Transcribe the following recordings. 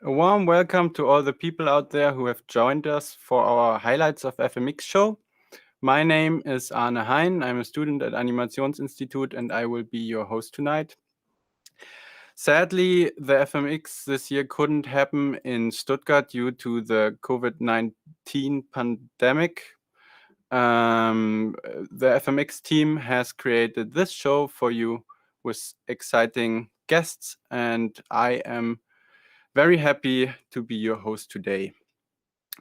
A warm welcome to all the people out there who have joined us for our Highlights of FMX show. My name is Arne Hain. I'm a student at Animationsinstitut and I will be your host tonight. Sadly, the FMX this year couldn't happen in Stuttgart due to the COVID-19 pandemic. The FMX team has created this show for you with exciting guests, and I am very happy to be your host today.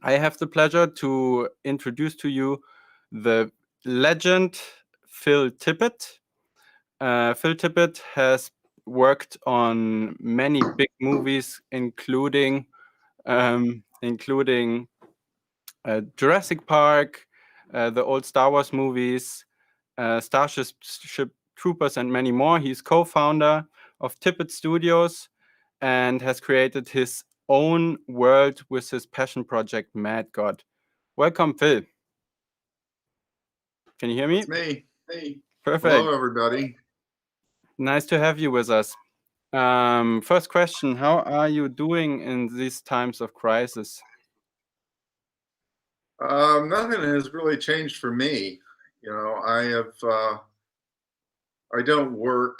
I have the pleasure to introduce to you the legend Phil Tippett. Phil Tippett has worked on many big movies, including Jurassic Park, the old Star Wars movies, Starship Troopers, and many more. He's co-founder of Tippett Studios and has created his own world with his passion project, Mad God. Welcome, Phil. Can you hear me? It's me. Hey. Perfect. Hello, everybody. Nice to have you with us. First question, how are you doing in these times of crisis? Nothing has really changed for me. You know, I don't work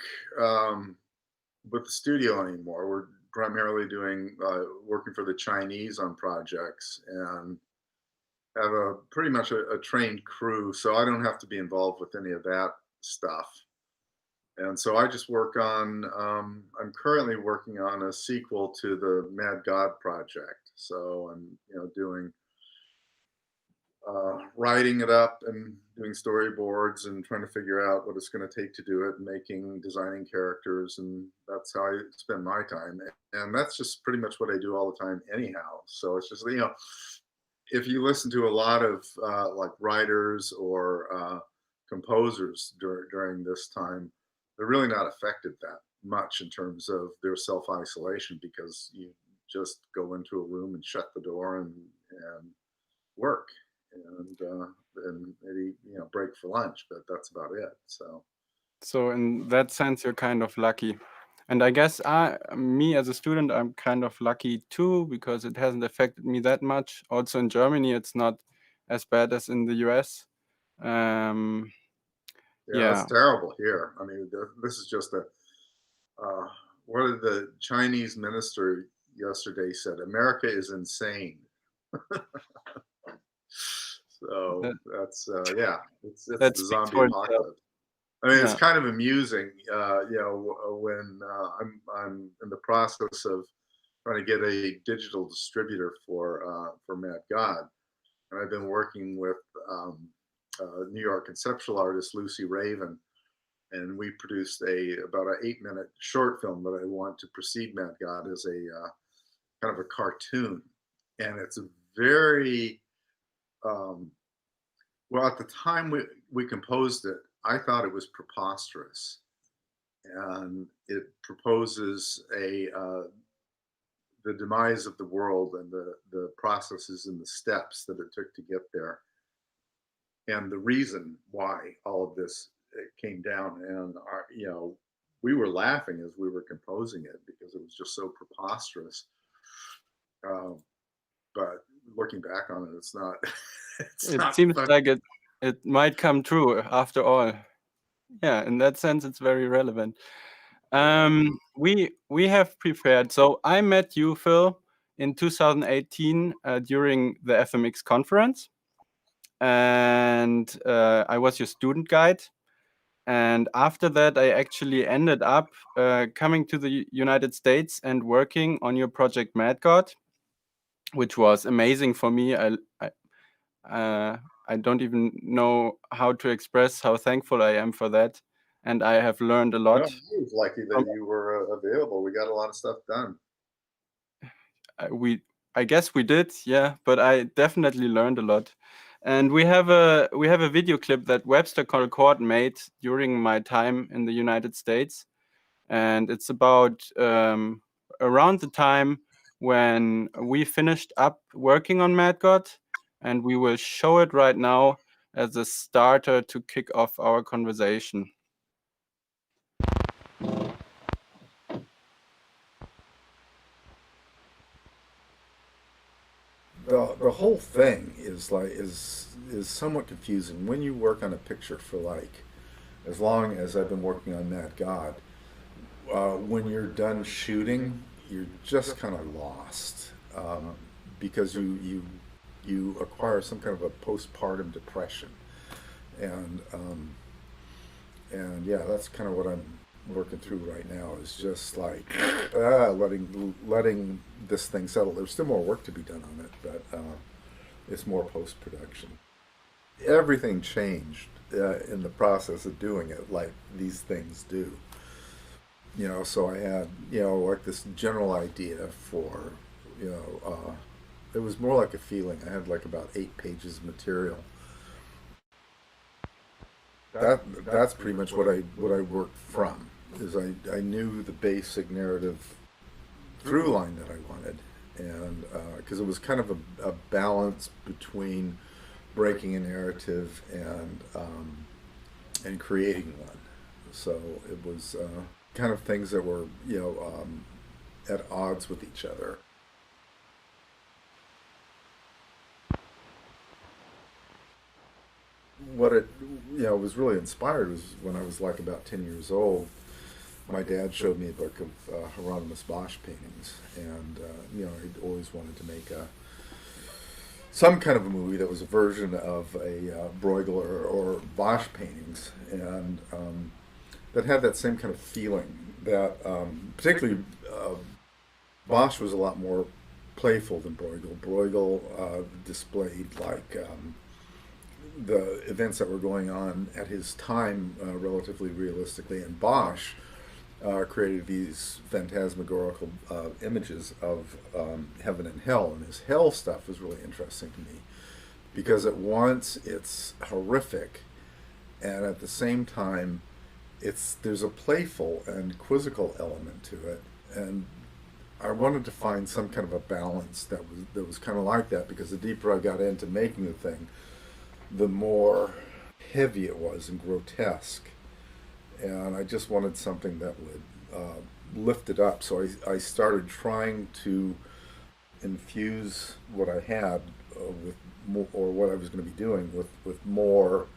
with the studio anymore. We're primarily doing working for the Chinese on projects and have pretty much a trained crew, so I don't have to be involved with any of that stuff. And so I just work on, I'm currently working on a sequel to the Mad God project. So I'm, doing, writing it up and doing storyboards and trying to figure out what it's going to take to do it, and designing characters. And that's how I spend my time. And that's just pretty much what I do all the time anyhow. So it's just, if you listen to a lot of like writers or composers during this time, they're really not affected that much in terms of their self-isolation, because you just go into a room and shut the door and work and maybe break for lunch, but that's about it. So in that sense, you're kind of lucky. And I guess me as a student, I'm kind of lucky too, because it hasn't affected me that much. Also in Germany, it's not as bad as in the US. Yeah, it's terrible here. I mean, this is just what did the Chinese minister yesterday said? America is insane. So that's it's the zombie apocalypse. I mean, it's kind of amusing, when I'm in the process of trying to get a digital distributor for Mad God, and I've been working with New York conceptual artist Lucy Raven, and we produced about an 8-minute short film that I want to precede Mad God as a kind of a cartoon, and it's very well, at the time we composed it, I thought it was preposterous, and it proposes the demise of the world and the processes and the steps that it took to get there, and the reason why all of this came down. And we were laughing as we were composing it because it was just so preposterous. But looking back on it, it's not. It seems like it might come true after all. Yeah, in that sense, it's very relevant. We have prepared. So I met you, Phil, in 2018 during the FMX conference, and I was your student guide. And after that, I actually ended up coming to the United States and working on your project Mad God, which was amazing for me. I don't even know how to express how thankful I am for that. And I have learned a lot. No, I was lucky that you were available. We got a lot of stuff done. I guess we did, yeah, but I definitely learned a lot. And we have a video clip that Webster Concord made during my time in the United States, and it's about around the time when we finished up working on Mad God, and we will show it right now as a starter to kick off our conversation. the whole thing is somewhat confusing when you work on a picture for like as long as I've been working on Mad God. When you're done shooting, you're just kind of lost because you acquire some kind of a postpartum depression, and yeah, that's kind of what I'm working through right now. Is just like letting this thing settle. There's still more work to be done on it, but it's more post production. Everything changed in the process of doing it, like these things do. So I had like this general idea for you know it was more like a feeling. I had like about 8 pages of material. That's pretty much what I worked from. Is I knew the basic narrative through line that I wanted, and because it was kind of a balance between breaking a narrative and creating one. So it was kind of things that were at odds with each other. What it was really inspired was when I was like about 10 years old. My dad showed me a book of Hieronymus Bosch paintings, and I'd always wanted to make some kind of a movie that was a version of a Bruegel or Bosch paintings, and that had that same kind of feeling. That particularly Bosch was a lot more playful than Bruegel. Bruegel displayed like the events that were going on at his time relatively realistically, and Bosch created these phantasmagorical images of heaven and hell, and his hell stuff was really interesting to me because at once it's horrific, and at the same time there's a playful and quizzical element to it, and I wanted to find some kind of a balance that was kind of like that, because the deeper I got into making the thing, the more heavy it was and grotesque, and I just wanted something that would lift it up. So I started trying to infuse what I had with more, or what I was going to be doing with more.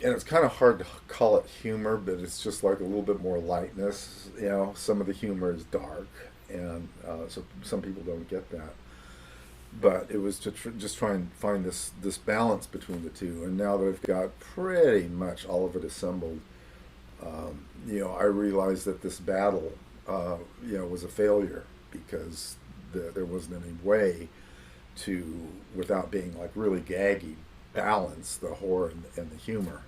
And it's kind of hard to call it humor, but it's just like a little bit more lightness. Some of the humor is dark, and so some people don't get that. But it was to just try and find this balance between the two. And now that I've got pretty much all of it assembled, I realized that this battle, was a failure because there wasn't any way to, without being like really gaggy, balance the horror and the humor.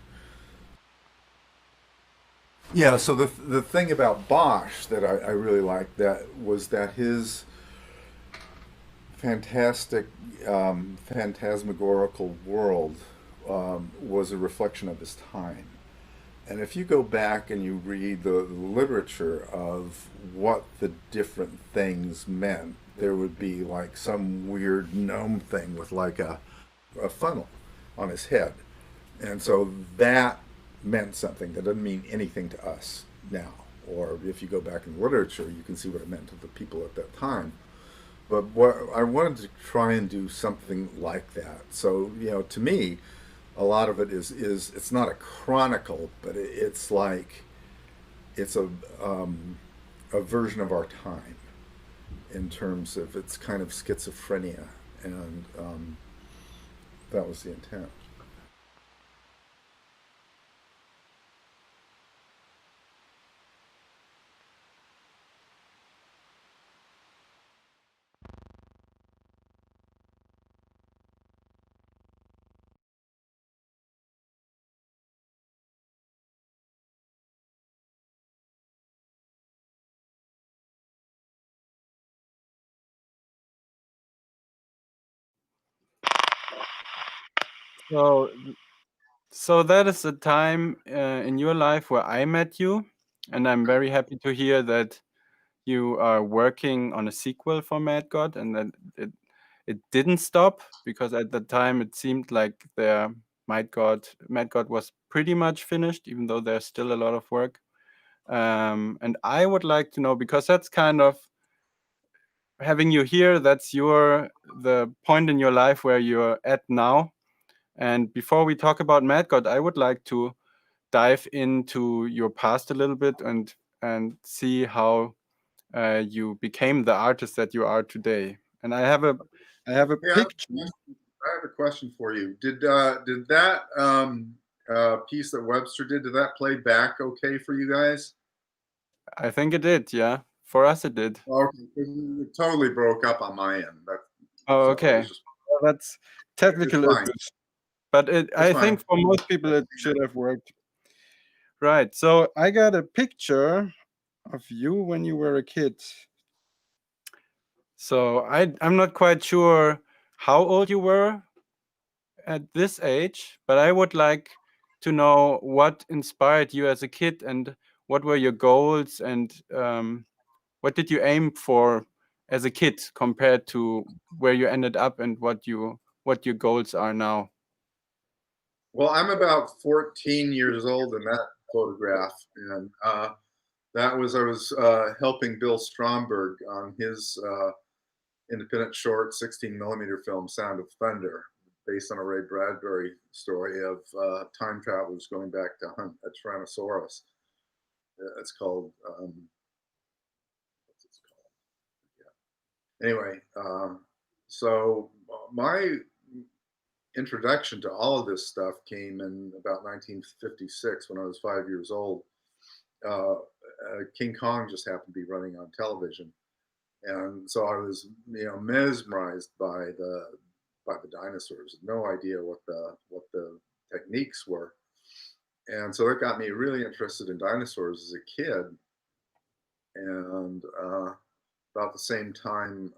Yeah, so the thing about Bosch that I really liked that was that his fantastic, phantasmagorical world was a reflection of his time. And if you go back and you read the literature of what the different things meant, there would be like some weird gnome thing with like a funnel on his head. And so that meant something that doesn't mean anything to us now. Or if you go back in the literature, you can see what it meant to the people at that time. But what I wanted to try and do something like that. So, to me, a lot of it is it's not a chronicle, but it's like it's a version of our time in terms of its kind of schizophrenia, and that was the intent. So, so that is the time in your life where I met you, and I'm very happy to hear that you are working on a sequel for Mad God, and that it didn't stop, because at the time it seemed like their Mad God was pretty much finished, even though there's still a lot of work. And I would like to know, because that's kind of having you here. That's the point in your life where you're at now. And before we talk about Mad God, I would like to dive into your past a little bit and see how you became the artist that you are today. And I have a Yeah, picture. I have a question for you. Did that piece that Webster did that play back okay for you guys? I think it did. Yeah, for us it did. Okay, it totally broke up on my end. Oh, So I okay. was just, Well, that's technical fine. issues, but I fine. think for most people it should have worked. Right. So I got a picture of you when you were a kid. So I'm not quite sure how old you were at this age, but I would like to know what inspired you as a kid and what were your goals and what did you aim for as a kid compared to where you ended up and what your goals are now. Well, I'm about 14 years old in that photograph, and that was I was helping Bill Stromberg on his independent short 16 millimeter film Sound of Thunder, based on a Ray Bradbury story of time travelers going back to hunt a Tyrannosaurus. It's called what's it called? Yeah. Anyway, so my introduction to all of this stuff came in about 1956 when I was 5 years old. King Kong just happened to be running on television, and so I was, mesmerized by the dinosaurs. No idea what the techniques were, and so that got me really interested in dinosaurs as a kid. And about the same time,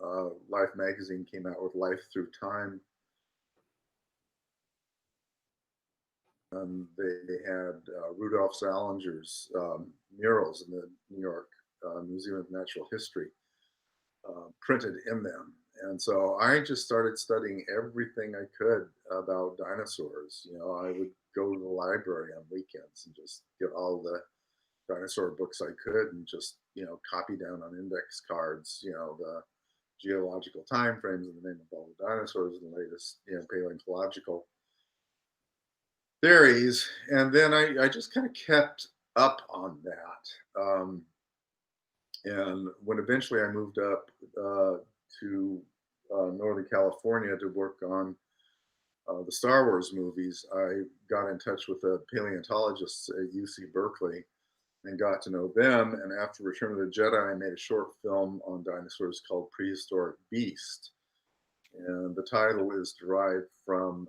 Life magazine came out with Life Through Time. They had Rudolph Salinger's murals in the New York Museum of Natural History printed in them. And so I just started studying everything I could about dinosaurs. I would go to the library on weekends and just get all the dinosaur books I could and just, copy down on index cards, the geological time frames and the name of all the dinosaurs and the latest, paleontological theories. And then I just kind of kept up on that. And when eventually I moved up to Northern California to work on the Star Wars movies, I got in touch with the paleontologists at UC Berkeley and got to know them. And after Return of the Jedi, I made a short film on dinosaurs called Prehistoric Beasts. And the title is derived from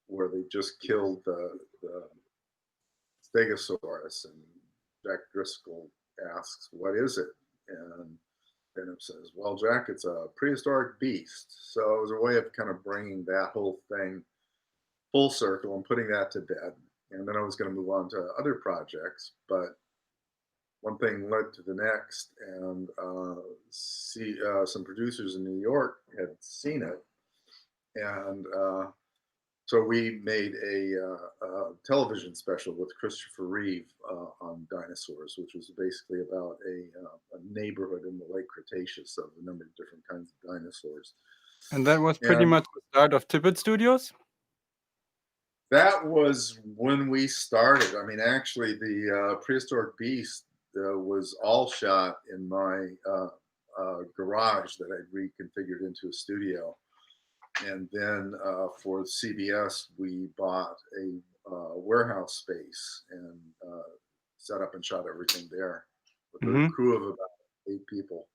where they just killed the Stegosaurus, and Jack Driscoll asks, "What is it?" And Bennett says, "Well, Jack, it's a prehistoric beast." So it was a way of kind of bringing that whole thing full circle and putting that to bed. And then I was going to move on to other projects, but one thing led to the next, and some producers in New York had seen it, and so we made a television special with Christopher Reeve on dinosaurs, which was basically about a neighborhood in the late Cretaceous of a number of different kinds of dinosaurs. And that was pretty much the start of Tippett Studios? That was when we started. I mean, actually, the Prehistoric Beast was all shot in my garage that I'd reconfigured into a studio. And then for CBS, we bought a warehouse space and set up and shot everything there with a crew of about 8 people.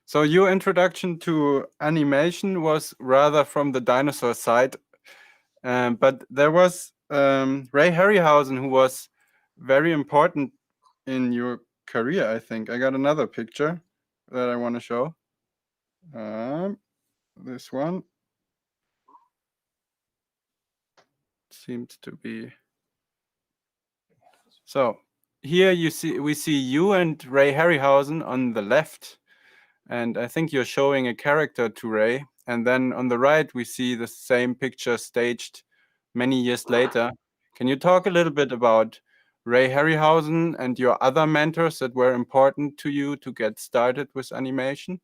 So your introduction to animation was rather from the dinosaur side, but there was Ray Harryhausen, who was very important in your career, I think. I got another picture that I want to show. This one seems to be. So here we see you and Ray Harryhausen on the left, and I think you're showing a character to Ray. And then on the right, we see the same picture staged many years later. Can you talk a little bit about Ray Harryhausen and your other mentors that were important to you to get started with animation?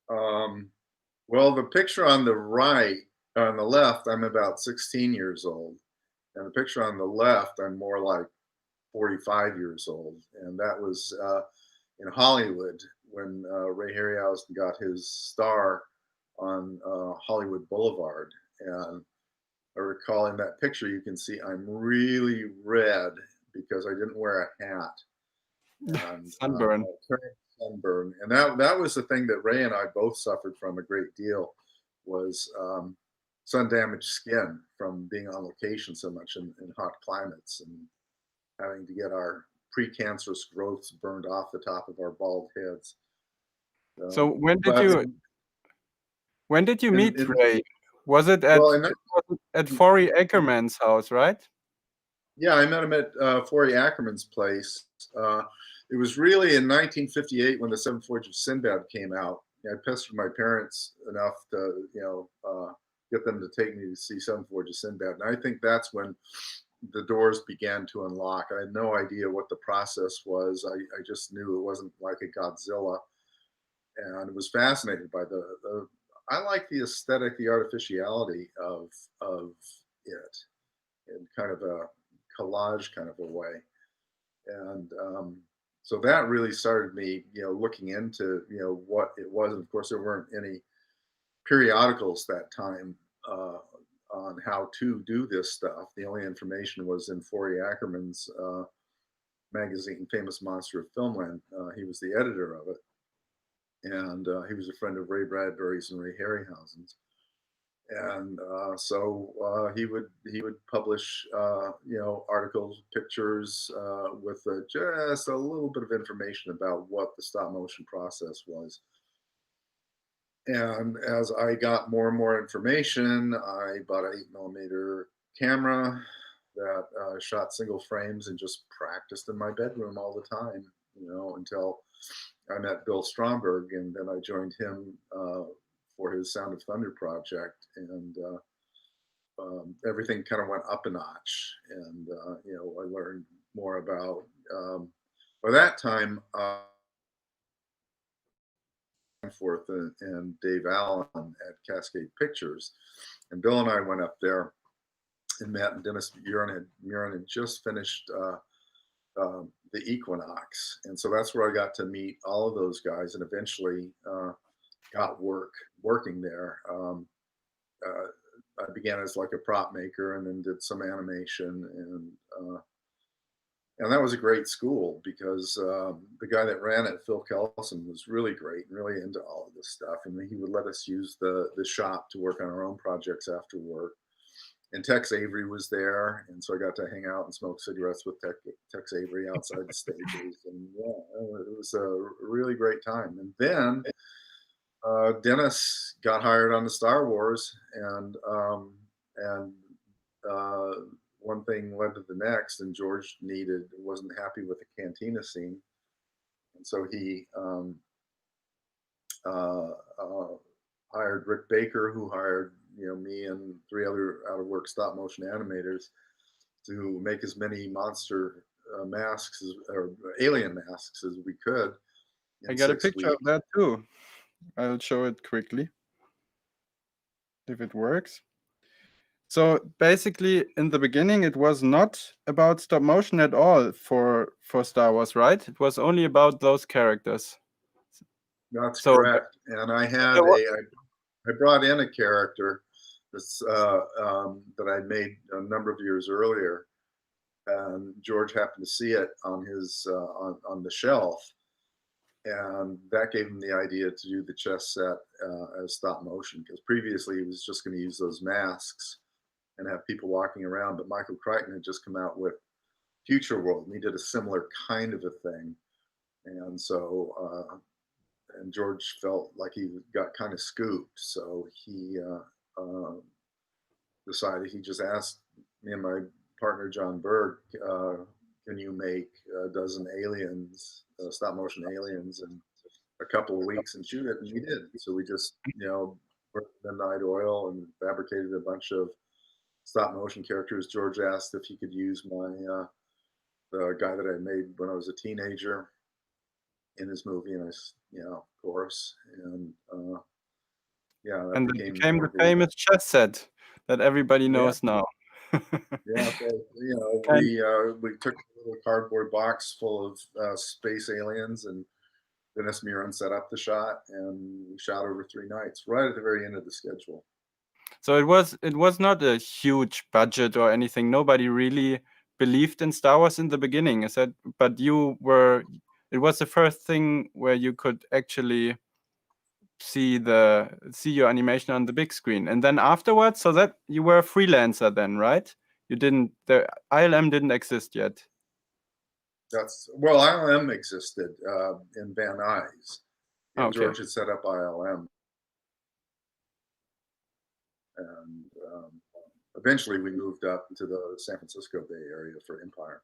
Well, the picture on the right, on the left, I'm about 16 years old. And the picture on the left, I'm more like 45 years old. And that was in Hollywood when Ray Harryhausen got his star on Hollywood Boulevard. And I recall in that picture, you can see I'm really red because I didn't wear a hat. And Sunburn. sunburn. And that was the thing that Ray and I both suffered from a great deal, was sun damaged skin from being on location so much in hot climates and having to get our precancerous growths burned off the top of our bald heads. So when did you meet Ray? Was it at Forey Ackerman's house, right? Yeah, I met him at Forey Ackerman's place. It was really in 1958 when The Seven Voyages of Sinbad came out. I pestered my parents enough to, get them to take me to see Seven Voyages of Sinbad. And I think that's when the doors began to unlock. I had no idea what the process was. I just knew it wasn't like a Godzilla, and was fascinated by I like the aesthetic, the artificiality of it in kind of a collage kind of a way. And so that really started me, looking into, what it was. And of course, there weren't any periodicals that time on how to do this stuff. The only information was in Forey Ackerman's magazine, Famous Monster of Filmland. He was the editor of it. And he was a friend of Ray Bradbury's and Ray Harryhausen's. And so he would publish articles, pictures with just a little bit of information about what the stop motion process was. And as I got more and more information, I bought an 8mm camera that shot single frames and just practiced in my bedroom all the time, until I met Bill Stromberg, and then I joined him for his Sound of Thunder project, and everything kind of went up a notch. And I learned more about. By that time, Forth and Dave Allen at Cascade Pictures, and Bill and I went up there and met. And Dennis Muren had just finished the Equinox, and so that's where I got to meet all of those guys, and eventually got working there. I began as like a prop maker, and then did some animation, and that was a great school because the guy that ran it, Phil Kelson, was really great and really into all of this stuff, and he would let us use the shop to work on our own projects after work. And Tex Avery was there, and so I got to hang out and smoke cigarettes with Tex Avery outside the stages, and it was a really great time. And then Dennis got hired on the Star Wars, and one thing led to the next, and George wasn't happy with the cantina scene, and so he hired Rick Baker, who hired me and 3 other out-of-work stop-motion animators to make as many monster masks or alien masks as we could. I got a picture of that too. I'll show it quickly if it works. So basically, in the beginning, it was not about stop motion at all for Star Wars, right? It was only about those characters. That's correct. And I brought in a character that I made a number of years earlier, and George happened to see it on his on the shelf, and that gave him the idea to do the chess set as stop motion, because previously he was just going to use those masks and have people walking around. But Michael Crichton had just come out with Future World, and he did a similar kind of a thing, and so and George felt like he got kind of scooped, so he decided, he just asked me and my partner John Berg, can you make a dozen aliens, stop motion aliens, in a couple of weeks and shoot it? And we did. So we just, worked midnight oil and fabricated a bunch of stop motion characters. George asked if he could use my the guy that I made when I was a teenager in his movie, and of course, and yeah, that And it became became I the believe, famous chess set that everybody yeah, knows now. yeah. So, Kind we took a little cardboard box full of space aliens, and Dennis Muren set up the shot, and we shot over 3 nights, right at the very end of the schedule. So it was not a huge budget or anything. Nobody really believed in Star Wars in the beginning. Is that? But you were. It was the first thing where you could actually see your animation on the big screen, and then afterwards, so that you were a freelancer then, right? You didn't. The ILM didn't exist yet. That's well, ILM existed in Van Nuys, Oh, and okay. George had set up ILM, and eventually we moved up to the San Francisco Bay Area for Empire.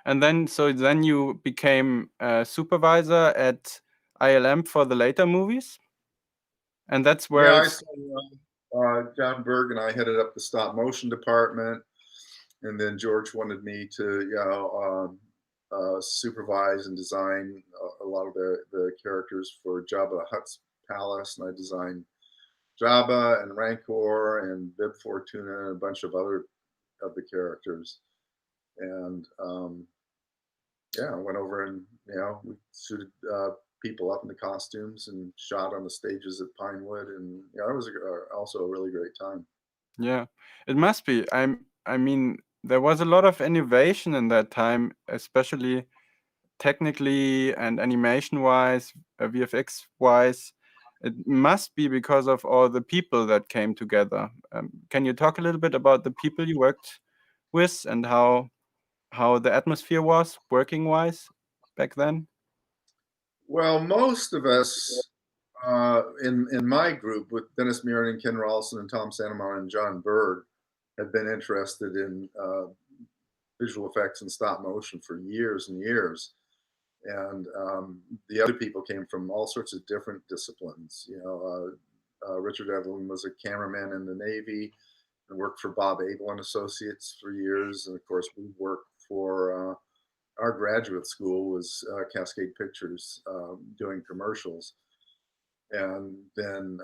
And then you became a supervisor at ILM for the later movies, and that's Yeah, where I saw John Berg and I headed up the stop motion department, and then George wanted me to, supervise and design a lot of the characters for Jabba the Hutt's palace, and I designed Jabba and Rancor and Bib Fortuna and a bunch of other of the characters, and yeah, I went over and we suited people up in the costumes and shot on the stages at Pinewood, and it was also a really great time. yeah, it must be. I mean, there was a lot of innovation in that time, especially technically and animation wise, VFX wise. It must be because of all the people that came together. Can you talk a little bit about the people you worked with and how the atmosphere was working wise back then? Well, most of us in my group with Dennis Muren and Ken Rawlson and Tom Santamon and John Berg had been interested in visual effects and stop motion for years and years. And the other people came from all sorts of different disciplines. Richard Evelyn was a cameraman in the Navy and worked for Bob Abel and Associates for years. And of course, we worked for our graduate school was Cascade Pictures doing commercials. And then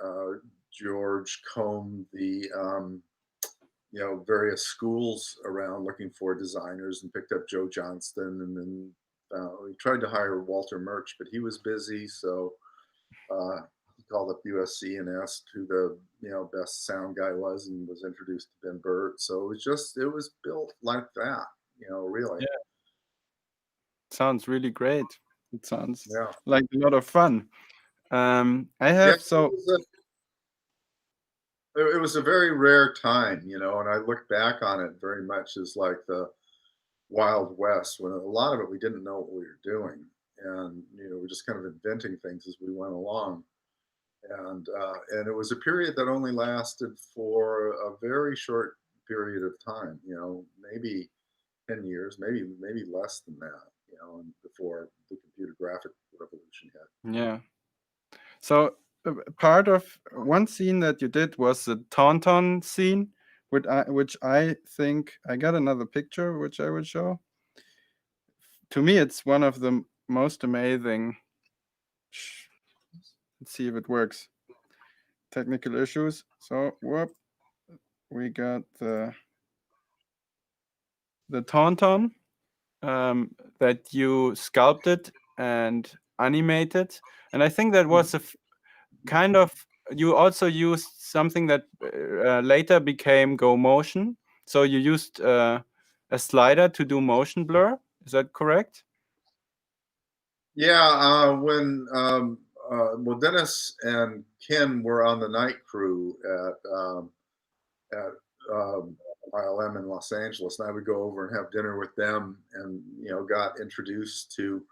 George combed the various schools around looking for designers and picked up Joe Johnston, and then we tried to hire Walter Murch, but he was busy, so he called up USC and asked who the best sound guy was, and was introduced to Ben Burt. So it was built like that, really. Yeah, sounds really great. It sounds Yeah. like a lot of fun. I Yeah, have so it was a very rare time, and I look back on it very much as like the Wild West, when a lot of it we didn't know what we were doing, and we're just kind of inventing things as we went along, and it was a period that only lasted for a very short period of time, maybe 10 years, maybe less than that, and before the computer graphic revolution hit. yeah. So part of one scene that you did was the Tauntaun scene, which I think I got another picture which I will show. To me, it's one of the most amazing. Let's see if it works. Technical issues. So whoop, we got the Tauntaun that you sculpted and animated, and I think that was a kind of, you also used something that later became Go Motion. So you used a slider to do motion blur. Is that correct? Yeah, when well, Dennis and Ken were on the night crew at ILM in Los Angeles, and I would go over and have dinner with them, and got introduced to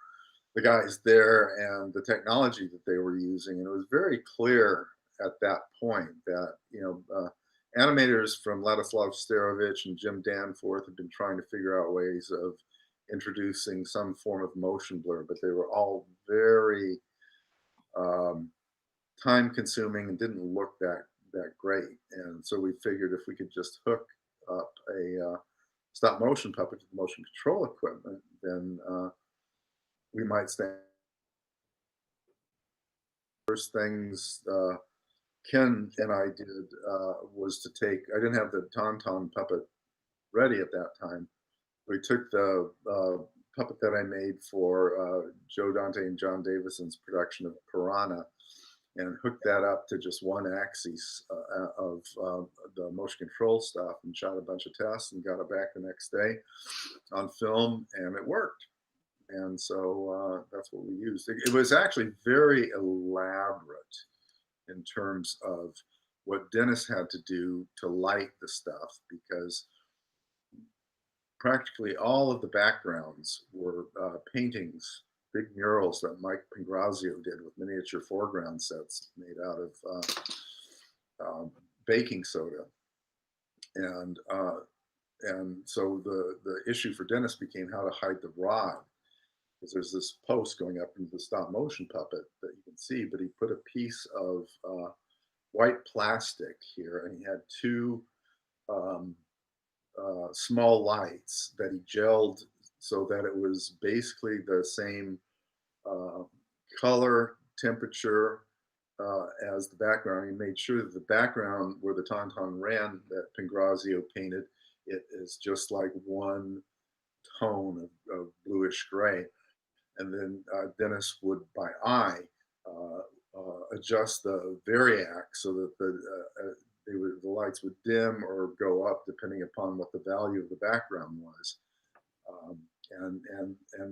the guys there and the technology that they were using, and it was very clear at that point that animators from Ladislav Starovich and Jim Danforth had been trying to figure out ways of introducing some form of motion blur, but they were all very time consuming and didn't look that that great. And so we figured if we could just hook up a stop motion puppet to motion control equipment, then we might stand. First things Ken and I did was to take, I didn't have the Tauntaun puppet ready at that time. We took the puppet that I made for Joe Dante and John Davison's production of Piranha and hooked that up to just one axis of the motion control stuff and shot a bunch of tests and got it back the next day on film, and it worked. And so that's what we used. It was actually very elaborate in terms of what Dennis had to do to light the stuff, because practically all of the backgrounds were paintings, big murals that Mike Pangrazio did with miniature foreground sets made out of baking soda. And so the issue for Dennis became how to hide the rod, because there's this post going up into the stop motion puppet that you can see, but he put a piece of white plastic here, and he had two small lights that he gelled so that it was basically the same color, temperature as the background. He made sure that the background where the Tauntaun ran that Pangrazio painted, it is just like one tone of bluish gray. And then Dennis would, by eye, adjust the variac so that the lights would dim or go up depending upon what the value of the background was. And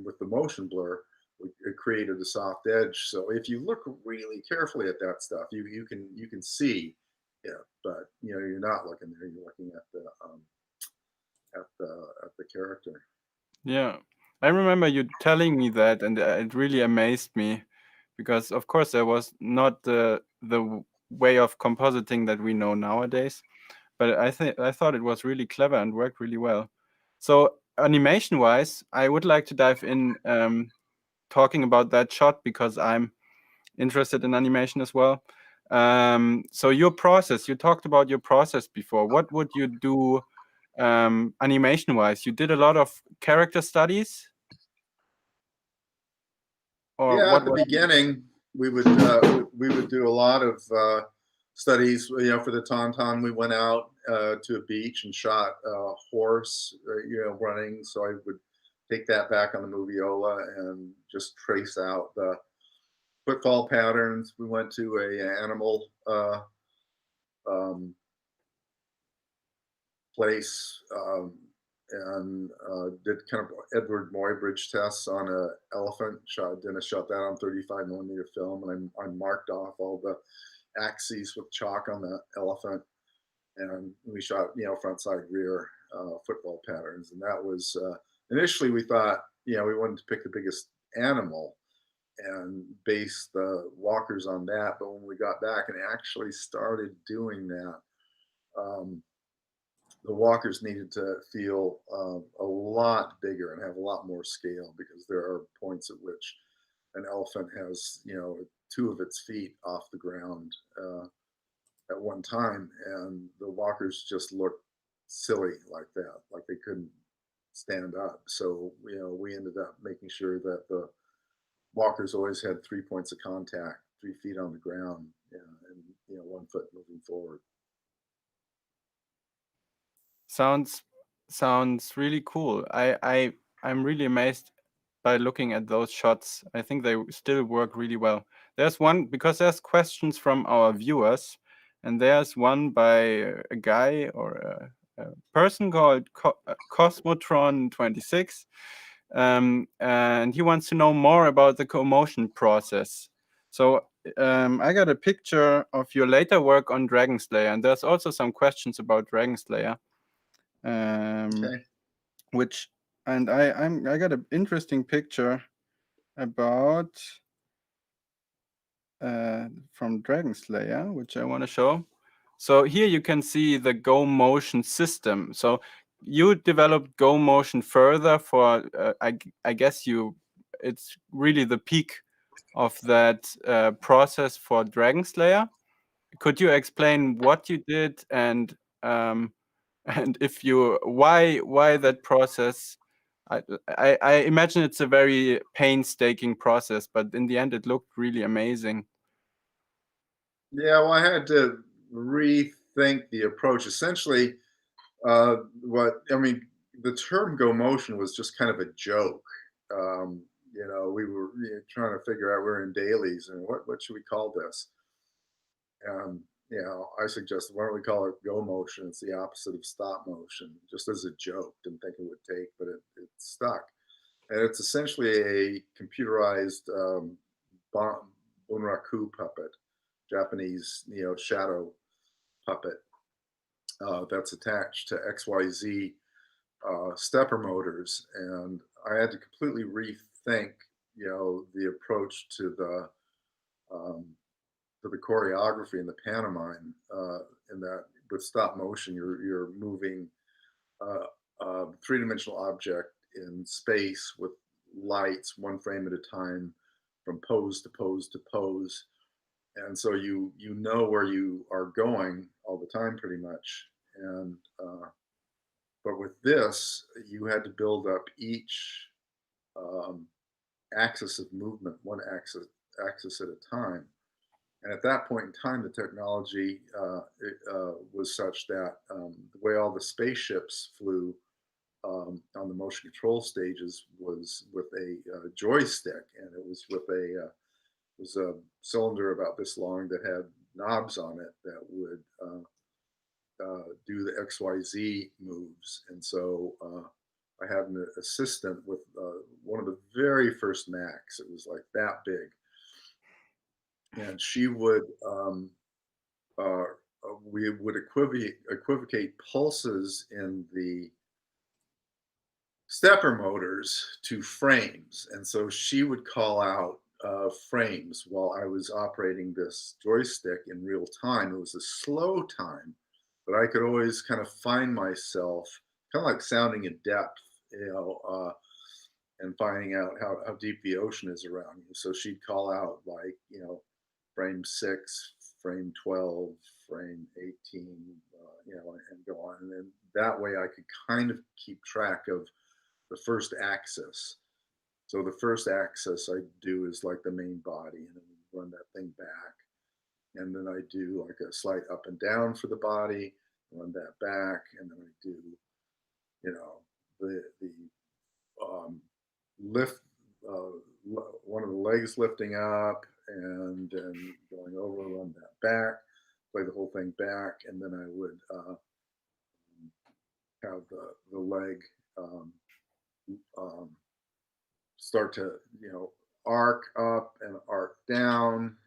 with the motion blur, it created a soft edge. So if you look really carefully at that stuff, you can see it, but you're not looking there. You're looking at the character. Yeah, I remember you telling me that, and it really amazed me, because of course there was not the way of compositing that we know nowadays, but I thought it was really clever and worked really well. So animation-wise, I would like to dive in talking about that shot, because I'm interested in animation as well. So your process, you talked about your process before. What would you do animation-wise? You did a lot of character studies? Or Yeah, what at the was beginning, we would do a lot of studies. For the Tauntaun, we went out to a beach and shot a horse, running. So I would take that back on the moviola and just trace out the footfall patterns. We went to a animal place and did kind of Edward Muybridge tests on an elephant. Dennis shot that on 35 millimeter film, and I marked off all the axes with chalk on the elephant, and we shot front, side, rear football patterns. And that was initially we thought we wanted to pick the biggest animal and base the walkers on that, but when we got back and actually started doing that, the walkers needed to feel a lot bigger and have a lot more scale, because there are points at which an elephant has, two of its feet off the ground at one time, and the walkers just looked silly like that, like they couldn't stand up. So, we ended up making sure that the walkers always had 3 points of contact, 3 feet on the ground, and 1 foot moving forward. Sounds really cool. I'm really amazed by looking at those shots. I think they still work really well. There's one, because there's questions from our viewers, and there's one by a guy or a person called Cosmotron26, and he wants to know more about the co-motion process. So I got a picture of your later work on Dragon Slayer, and there's also some questions about Dragon Slayer. Okay. I got an interesting picture about from Dragon Slayer, which I want to show. So here you can see the Go Motion system. So you developed Go Motion further for I guess it's really the peak of that process for Dragon Slayer. could you explain what you did and if you why that process? I imagine it's a very painstaking process, but in the end, it looked really amazing. Yeah, well, I had to rethink the approach. Essentially, the term "go motion" was just kind of a joke. We were trying to figure out, we're in dailies, and what should we call this? I suggested, why don't we call it "go motion"? It's the opposite of stop motion, just as a joke. Didn't think it would take, but it stuck. And it's essentially a computerized bunraku puppet, Japanese shadow puppet that's attached to XYZ stepper motors, and I had to completely rethink, the approach to the choreography and the pantomime. In that, with stop motion, you're moving a three-dimensional object in space with lights, one frame at a time, from pose to pose to pose, and so you know where you are going all the time, pretty much. And but with this, you had to build up each axis of movement, one axis at a time. And at that point in time, the technology was such that the way all the spaceships flew on the motion control stages was with a joystick, and it was with a cylinder about this long that had knobs on it that would do the XYZ moves. And so I had an assistant with one of the very first Macs. It was like that big, and she would we would equivocate pulses in the stepper motors to frames, and so she would call out frames while I was operating this joystick in real time. It was a slow time, but I could always kind of find myself, kind of like sounding in depth, and finding out how deep the ocean is around you. So she'd call out, like, frame 6, frame 12, frame 18, and go on. And then that way I could kind of keep track of the first axis. So the first axis I do is like the main body, and then run that thing back. And then I do like a slight up and down for the body, run that back, and then I do, the lift, one of the legs lifting up and then going over, run that back, play the whole thing back, and then I would have the leg start to arc up and arc down,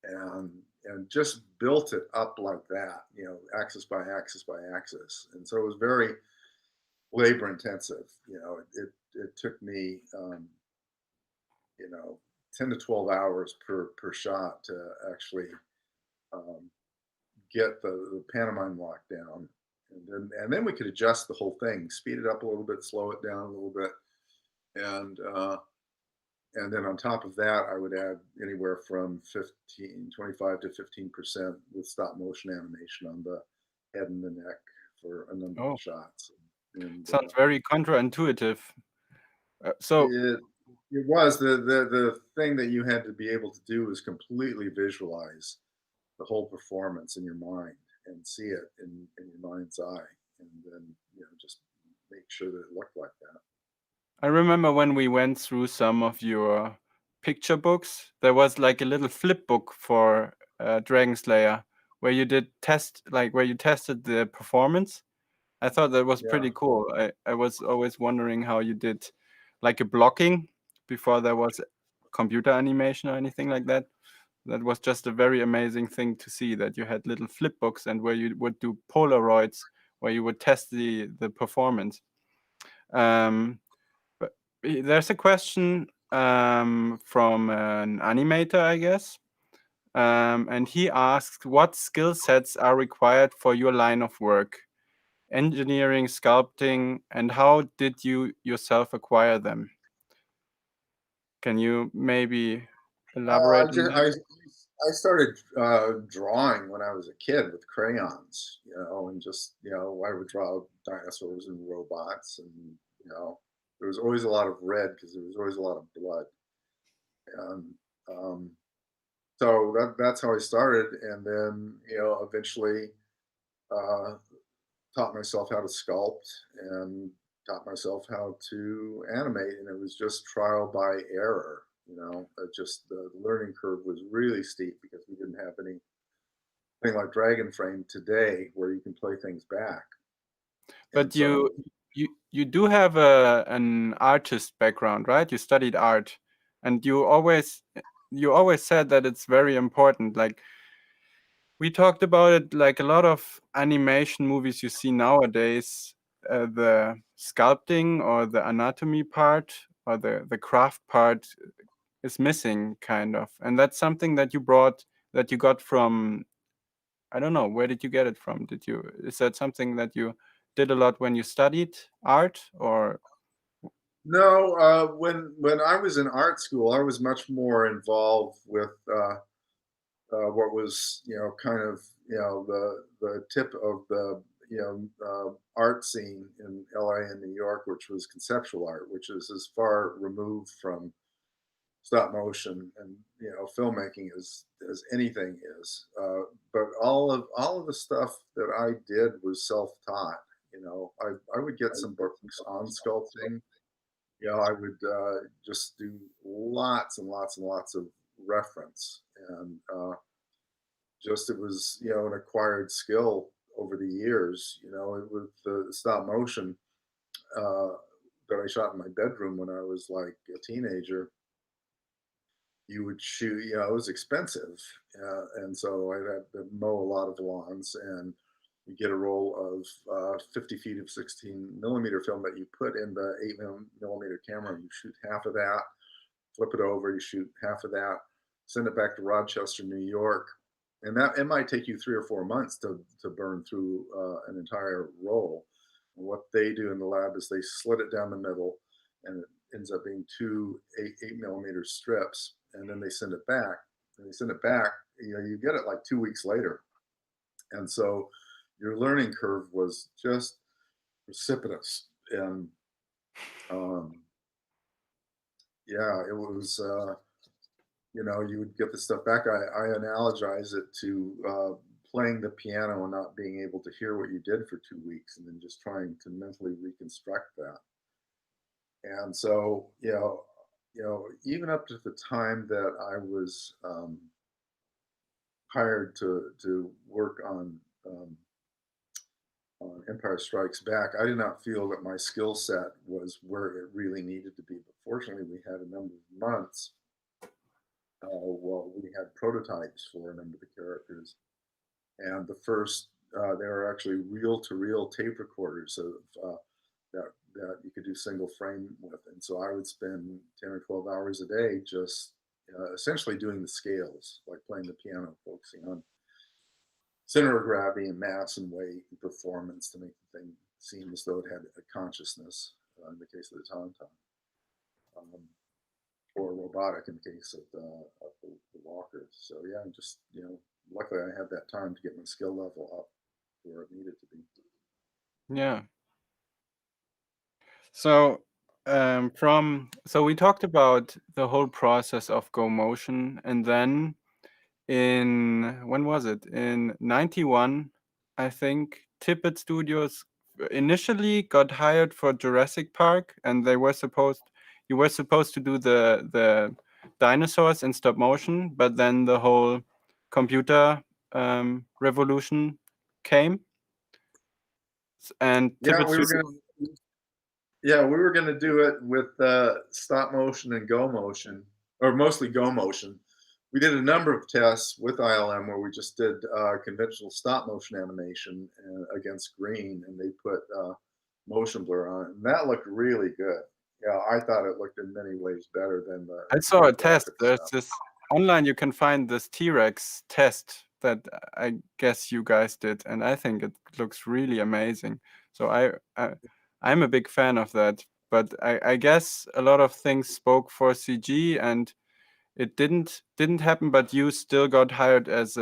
and just built it up like that, axis by axis by axis. And so it was very labor intensive. It took me 10 to 12 hours per shot to actually get the pantomime locked down. And then we could adjust the whole thing, speed it up a little bit, slow it down a little bit. And then on top of that, I would add anywhere from 25 to 15% with stop motion animation on the head and the neck for a number of shots. And, sounds very counterintuitive. So it was the thing that you had to be able to do is completely visualize the whole performance in your mind and see it in your mind's eye, and then just make sure that it looked like that. I remember when we went through some of your picture books, there was like a little flip book for Dragon Slayer where you did where you tested the performance. I thought that was pretty cool. I was always wondering how you did like a blocking before there was computer animation or anything like that. That was just a very amazing thing to see, that you had little flip books and where you would do Polaroids, where you would test the performance. But there's a question from an animator, I guess. And he asked, what skill sets are required for your line of work? Engineering, sculpting, and how did you yourself acquire them? Can you maybe elaborate on that? I started drawing when I was a kid with crayons, and just, I would draw dinosaurs and robots, and, there was always a lot of red because there was always a lot of blood. And um, so that's how I started. And then, eventually uh, taught myself how to sculpt and taught myself how to animate. And it was just trial by error. Just the learning curve was really steep because we didn't have anything like Dragon Frame today where you can play things back. And But you do have an artist background, right? You studied art, and you always said that it's very important. Like, we talked about it, like a lot of animation movies you see nowadays, the sculpting or the anatomy part or the craft part is missing, kind of. And that's something that you got from, I don't know, where did you get it from? Is that something that you did a lot when you studied art, or? no, when I was in art school, I was much more involved with what was, kind of, the tip of the, art scene in LA and New York, which was conceptual art, which is as far removed from stop motion and, filmmaking as anything is. But all of the stuff that I did was self-taught. I would get some books on sculpting. I would just do lots and lots and lots of reference, and just it was, an acquired skill over the years. With the stop motion uh, that I shot in my bedroom when I was like a teenager, you would shoot, it was expensive, and so I'd have to mow a lot of lawns, and you get a roll of 50 feet of 16 millimeter film that you put in the 8 millimeter camera. You shoot half of that, flip it over, you shoot half of that, send it back to Rochester, New York, and that it might take you 3 or 4 months to burn through an entire roll. And what they do in the lab is they slit it down the middle, and it ends up being two 8 millimeter strips, and then they send it back. And they send it back, you get it like 2 weeks later, and so your learning curve was just precipitous. And yeah, it was. You would get the stuff back. I analogize it to playing the piano and not being able to hear what you did for 2 weeks, and then just trying to mentally reconstruct that. And so, even up to the time that I was hired to work on Empire Strikes Back, I did not feel that my skill set was where it really needed to be. But fortunately, we had a number of months. Well, we had prototypes for a number of the characters, and the first they were actually reel-to-reel tape recorders that you could do single frame with, and so I would spend 10 or 12 hours a day just essentially doing the scales, like playing the piano, focusing on center of gravity and mass and weight and performance to make the thing seem as though it had a consciousness. In the case of the Tauntaun. Or robotic in the case of the walkers. So yeah, just luckily I had that time to get my skill level up where it needed to be. Yeah. So we talked about the whole process of Go Motion, and then when was it? In 91, I think Tippett Studios initially got hired for Jurassic Park, and you were supposed to do the dinosaurs in stop motion, but then the whole computer revolution came, and Yeah, Tippett we were Studios. gonna do it with stop motion and Go Motion, or mostly Go Motion. We did a number of tests with ILM where we just did conventional stop motion animation against green, and they put motion blur on it, and that looked really good. Yeah, I thought it looked in many ways better than the. I saw a test. There's stuff. this online. You can find this T-Rex test that I guess you guys did, and I think it looks really amazing. So I'm a big fan of that. But I guess a lot of things spoke for CG, and it didn't happen, but you still got hired as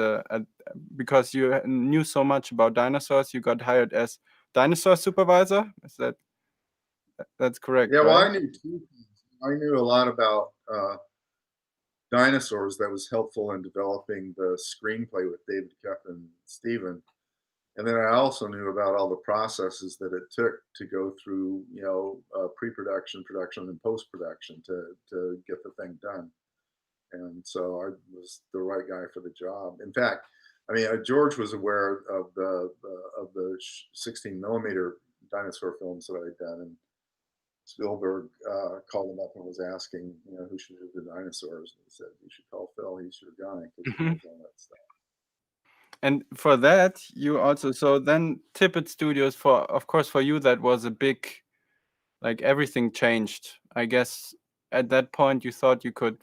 because you knew so much about dinosaurs, you got hired as dinosaur supervisor. Is that's correct? Yeah, well, right? I knew two things. I knew a lot about dinosaurs that was helpful in developing the screenplay with David Kepp and Steven. And then I also knew about all the processes that it took to go through, pre-production, production, and post-production to get the thing done. And so I was the right guy for the job. In fact, I mean, George was aware of the 16 millimeter dinosaur films that I'd done, and Spielberg called him up and was asking, who should do the dinosaurs. And he said, "You should call Phil. He's your guy because he knows all that stuff." And for that, you also, so then Tippett Studios, of course, for you, that was a big, like everything changed. I guess at that point you thought you could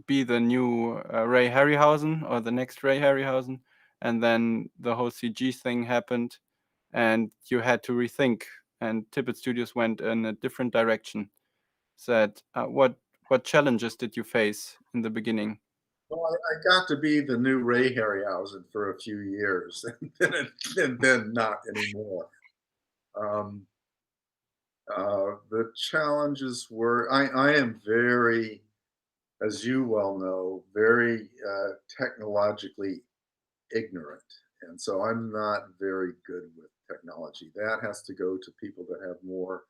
be the new Ray Harryhausen or the next Ray Harryhausen. And then the whole CG thing happened and you had to rethink. And Tippett Studios went in a different direction. Said, what challenges did you face in the beginning? Well, I got to be the new Ray Harryhausen for a few years, and then not anymore. The challenges were, I am very, as you well know, very technologically ignorant. And so I'm not very good with technology. That has to go to people that have more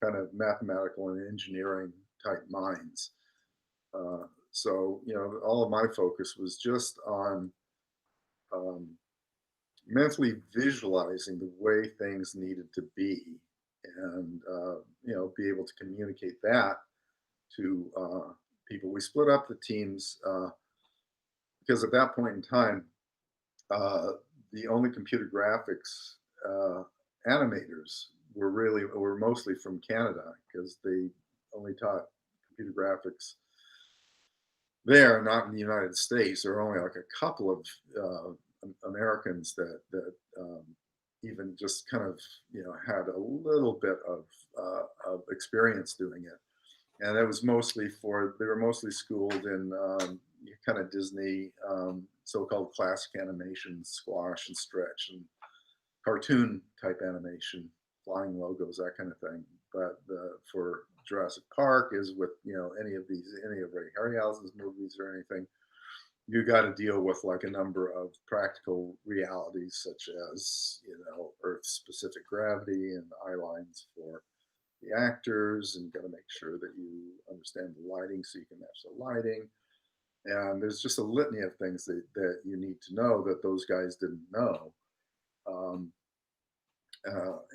kind of mathematical and engineering type minds. So, all of my focus was just on mentally visualizing the way things needed to be and, be able to communicate that to people. We split up the teams because at that point in time, the only computer graphics animators were mostly from Canada because they only taught computer graphics there, not in the United States. There were only like a couple of Americans that even just kind of had a little bit of experience doing it, and that was mostly they were mostly schooled in kind of Disney so-called classic animation, squash and stretch and cartoon type animation, flying logos, that kind of thing. But for Jurassic Park is with any of Ray Harryhausen's movies or anything, you got to deal with like a number of practical realities such as Earth specific gravity and eye lines for the actors, and got to make sure that you understand the lighting so you can match the lighting. And there's just a litany of things that you need to know that those guys didn't know.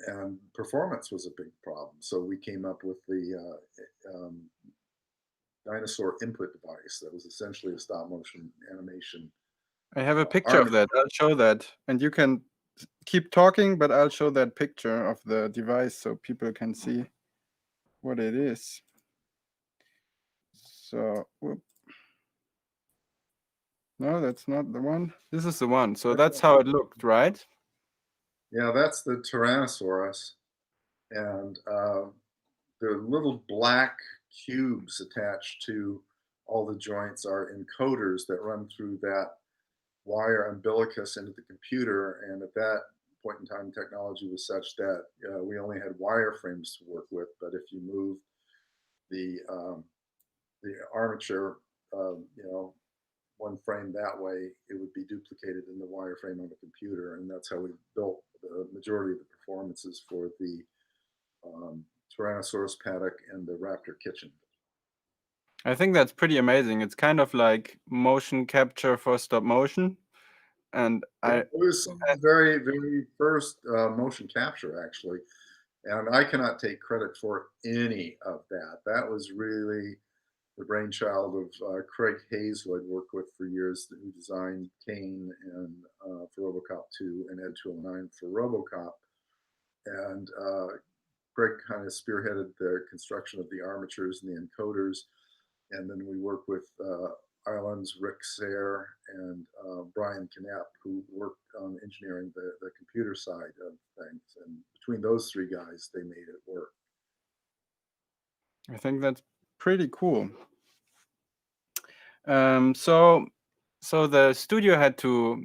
And performance was a big problem. So we came up with the Dinosaur input device that was essentially a stop motion animation. I have a picture of that. I'll show that. And you can keep talking, but I'll show that picture of the device so people can see what it is. So, whoop. No, that's not the one. This is the one. So that's how it looked, right? Yeah, that's the Tyrannosaurus. And the little black cubes attached to all the joints are encoders that run through that wire umbilicus into the computer. And at that point in time, technology was such that we only had wireframes to work with. But if you move the armature, one frame that way, it would be duplicated in the wireframe on the computer. And that's how we built the majority of the performances for the Tyrannosaurus paddock and the Raptor kitchen. I think that's pretty amazing. It's kind of like motion capture for stop motion. And it was some of the very, very first motion capture, actually. And I cannot take credit for any of that. That was really the brainchild of Craig Hayes, who I'd worked with for years, who designed Kane and for RoboCop 2 and Ed 209 for RoboCop. And Craig kind of spearheaded the construction of the armatures and the encoders. And then we worked with Ireland's Rick Sayre and Brian Knapp, who worked on engineering the computer side of things. And between those three guys, they made it work. I think that's pretty cool. So the studio had to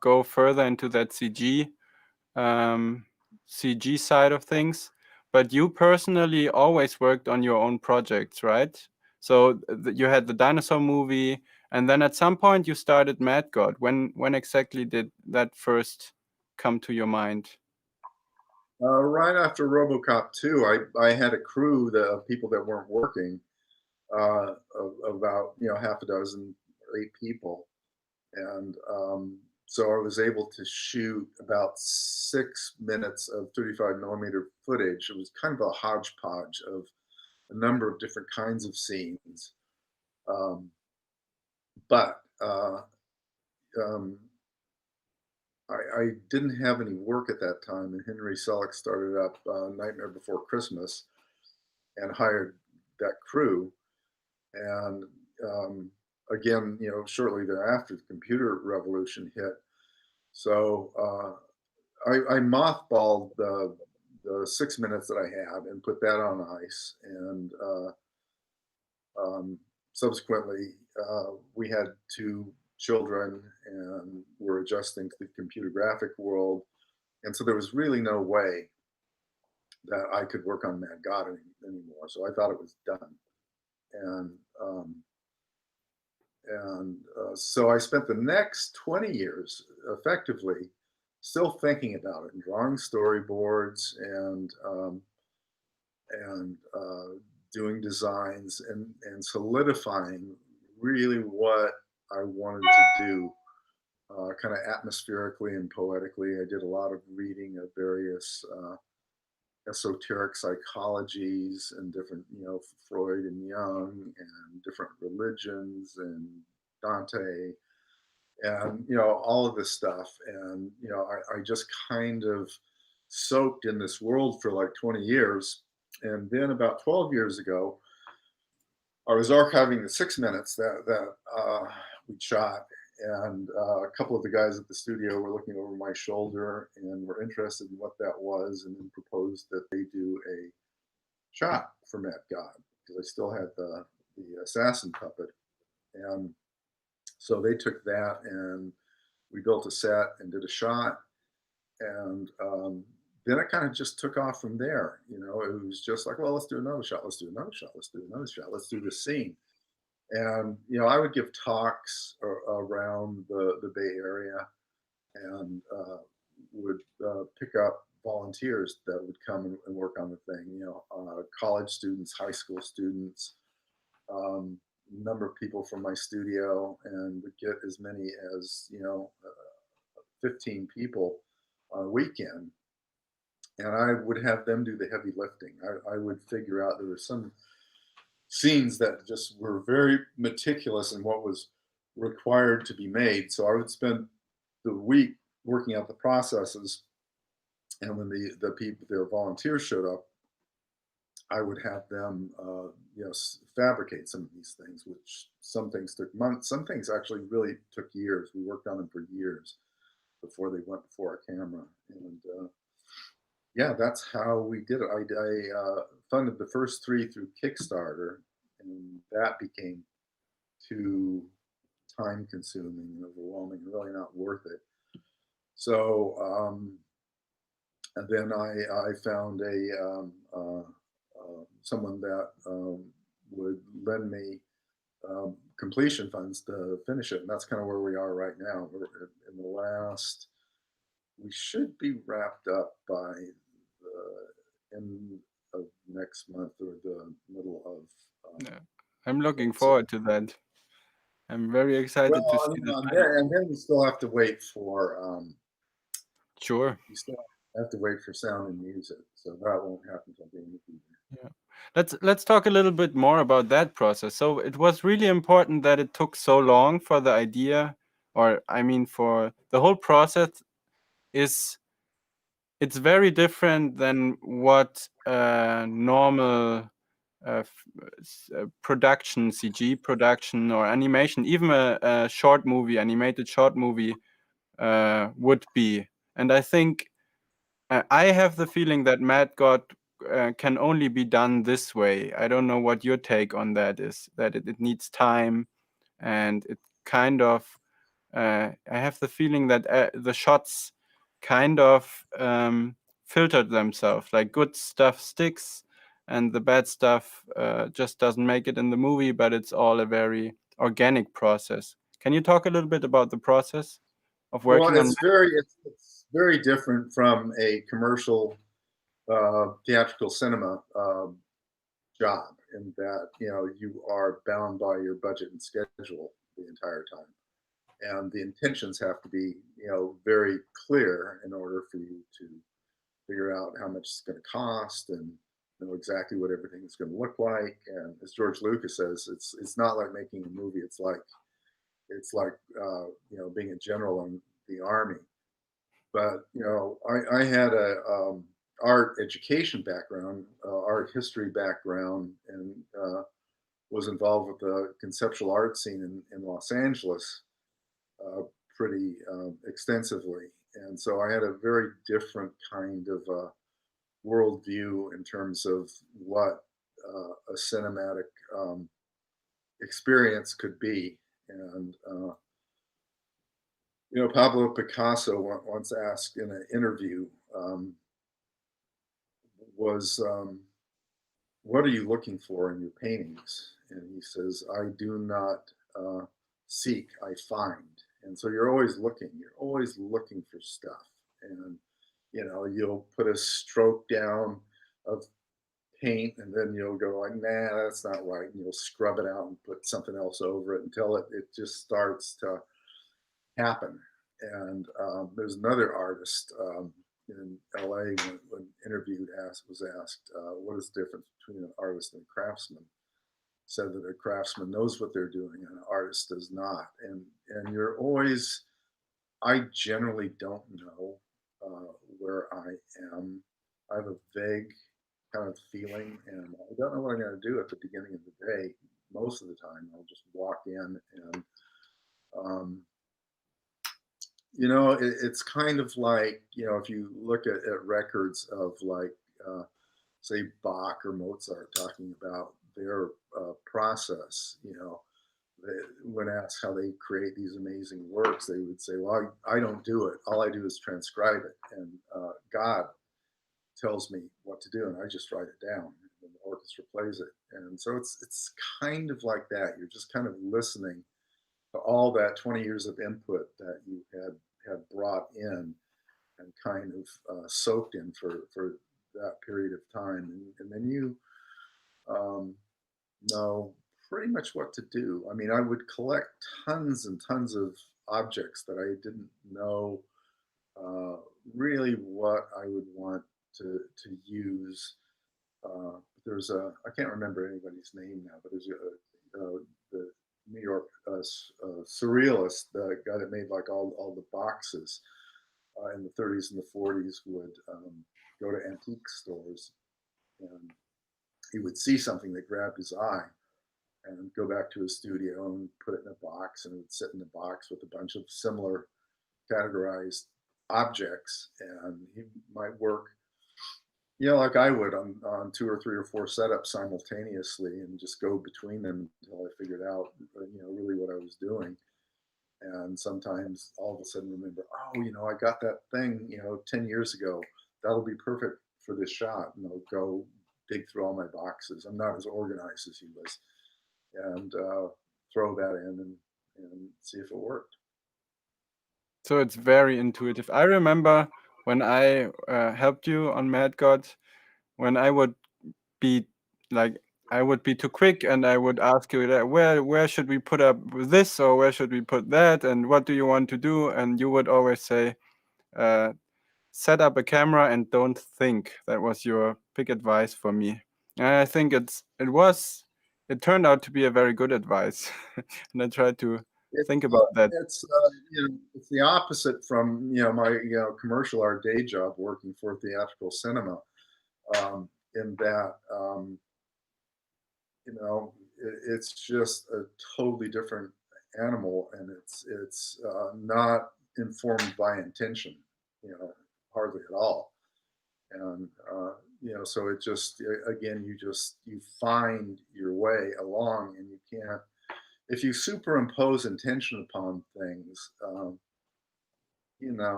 go further into that CG side of things, but you personally always worked on your own projects, right? So you had the Dinosaur movie, and then at some point you started Mad God. When exactly did that first come to your mind? Right after RoboCop 2, I had a crew of people that weren't working, of about half a dozen, 8 people, and so I was able to shoot about 6 minutes of 35 millimeter footage. It was kind of a hodgepodge of a number of different kinds of scenes, but um, I didn't have any work at that time, and Henry Selick started up Nightmare Before Christmas and hired that crew. And again, shortly thereafter, the computer revolution hit. So I mothballed the 6 minutes that I had and put that on ice. And subsequently, we had 2 children and were adjusting to the computer graphic world. And so there was really no way that I could work on Mad God anymore. So I thought it was done. And so I spent the next 20 years effectively still thinking about it and drawing storyboards and doing designs and solidifying really what I wanted to do, kind of atmospherically and poetically. I did a lot of reading of various esoteric psychologies and different, Freud and Jung and different religions and Dante and, all of this stuff. And, I just kind of soaked in this world for like 20 years. And then about 12 years ago, I was archiving the 6 minutes that we shot, and a couple of the guys at the studio were looking over my shoulder and were interested in what that was, and then proposed that they do a shot for Mad God because I still had the assassin puppet, and so they took that and we built a set and did a shot, and then it kind of just took off from there. It was just like, well, let's do another shot, let's do another shot, let's do another shot, let's do this scene. And I would give talks around the Bay Area and would pick up volunteers that would come and work on the thing. College students, high school students, number of people from my studio, and would get as many as 15 people on a weekend. And I would have them do the heavy lifting. I would figure out there were some scenes that just were very meticulous in what was required to be made. So I would spend the week working out the processes, and when the volunteers showed up, I would have them fabricate some of these things, which some things took months, some things actually really took years. We worked on them for years before they went before a camera. And yeah, that's how we did it. I funded the first 3 through Kickstarter, and that became too time consuming and overwhelming, really not worth it. So and then I found someone that would lend me completion funds to finish it, and that's kind of where we are right now. We're in the last, we should be wrapped up by the end of next month or the middle of Yeah. I'm looking forward to that. I'm very excited to see this. and then we still have to wait for Sure. you still have to wait for sound and music, so that won't happen until the end of the year. Yeah. Let's talk a little bit more about that process. So it was really important that it took so long for the idea, or I mean for the whole process it's very different than what normal production, CG production or animation, even a short movie, animated short movie would be. And I think I have the feeling that Mad God can only be done this way. I don't know what your take on that is, that it needs time, and it kind of, I have the feeling that the shots kind of filtered themselves, like good stuff sticks and the bad stuff just doesn't make it in the movie, but it's all a very organic process. Can you talk a little bit about the process of Well, working on? it's very different from a commercial theatrical cinema job, in that you are bound by your budget and schedule the entire time, and the intentions have to be very clear in order for you to figure out how much it's going to cost and know exactly what everything is going to look like. And as George Lucas says, it's not like making a movie. It's like being a general in the army. But I had a art education background, art history background, and was involved with the conceptual art scene in Los Angeles pretty extensively. And so I had a very different kind of worldview in terms of what a cinematic experience could be. And Pablo Picasso once asked in an interview, what are you looking for in your paintings? And he says, I do not seek, I find. And so you're always looking for stuff. And you'll put a stroke down of paint, and then you'll go like, nah, that's not right, and you'll scrub it out and put something else over it until it just starts to happen. And there's another artist in LA when interviewed was asked what is the difference between an artist and a craftsman. Said that a craftsman knows what they're doing and an artist does not. And you're always, I generally don't know where I am. I have a vague kind of feeling, and I don't know what I'm going to do at the beginning of the day. Most of the time, I'll just walk in and it's kind of like, if you look at records of like, say, Bach or Mozart talking about their process, when asked how they create these amazing works, they would say, well, I don't do it. All I do is transcribe it. And God tells me what to do, and I just write it down, and the orchestra plays it. And so it's kind of like that. You're just kind of listening to all that 20 years of input that you had brought in and kind of soaked in for that period of time. And then you know pretty much what to do. I mean, I would collect tons and tons of objects that I didn't know really what I would want to use. There's I can't remember anybody's name now, but there's the New York surrealist, the guy that made like all the boxes in the 30s and the 40s, would go to antique stores, and he would see something that grabbed his eye and go back to his studio and put it in a box, and it would sit in the box with a bunch of similar categorized objects. And he might work like I would on 2 or 3 or 4 setups simultaneously, and just go between them until I figured out, really what I was doing. And sometimes all of a sudden remember, oh, I got that thing, 10 years ago. That'll be perfect for this shot. And I'll go dig through all my boxes. I'm not as organized as he was, and throw that in and see if it worked. So it's very intuitive. I remember when I helped you on Mad God, when I would be too quick, and I would ask you that where should we put up this, or where should we put that, and what do you want to do? And you would always say, set up a camera and don't think. That was your big advice for me. And I think it turned out to be a very good advice. And I tried to think about that. It's it's the opposite from my commercial art day job working for theatrical cinema, in that it's just a totally different animal, and it's not informed by intention, hardly at all. And so it just, again, you find your way along, and you can't, if you superimpose intention upon things,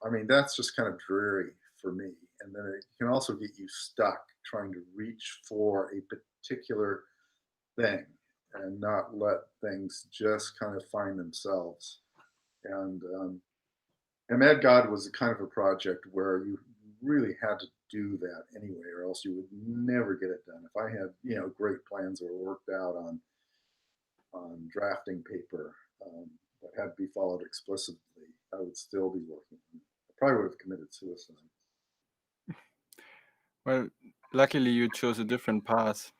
I mean, that's just kind of dreary for me. And then it can also get you stuck trying to reach for a particular thing and not let things just kind of find themselves. And Mad God was a kind of a project where you really had to do that anyway, or else you would never get it done. If I had, great plans that were worked out on drafting paper that had to be followed explicitly, I would still be working on it. I probably would have committed suicide. Well, luckily you chose a different path.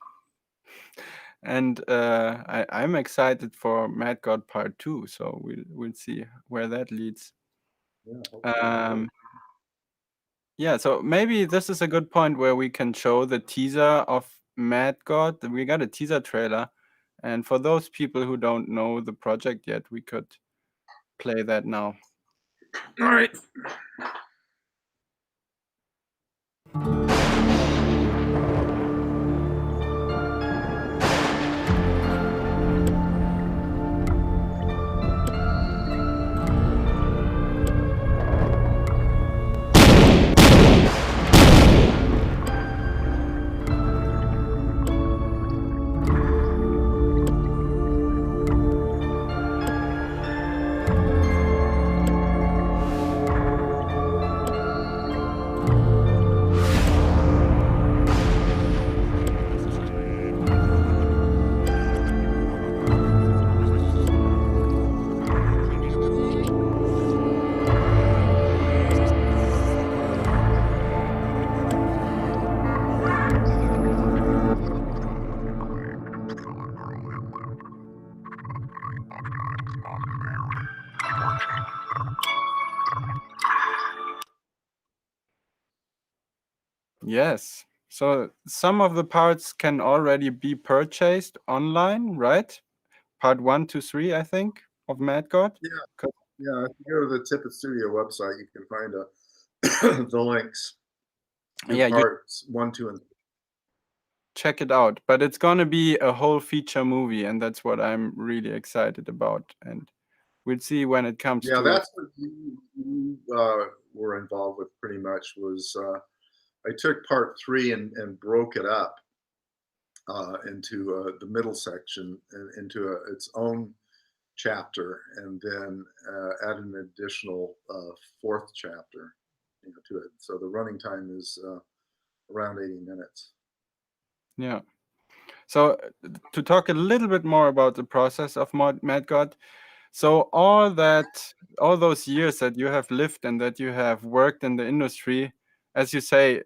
And I'm excited for Mad God Part 2, so we'll see where that leads. Yeah, hopefully. Yeah, so maybe this is a good point where we can show the teaser of Mad God. We got a teaser trailer, and for those people who don't know the project yet, we could play that now. All right. Yes. So some of the parts can already be purchased online, right? Part 1 to 3, I think, of Mad God. Yeah. If you go to the Tippett Studio website, you can find the links to Yeah, you parts 1, 2, and 3. check it out. But it's gonna be a whole feature movie, and that's what I'm really excited about. And we'll see when it comes Yeah, to that's what you were involved with pretty much. Was I took part 3 and broke it up into the middle section and into its own chapter, and then added an additional 4th chapter to it. So the running time is around 80 minutes. Yeah. So to talk a little bit more about the process of Mad God. So all those years that you have lived and that you have worked in the industry, as you say,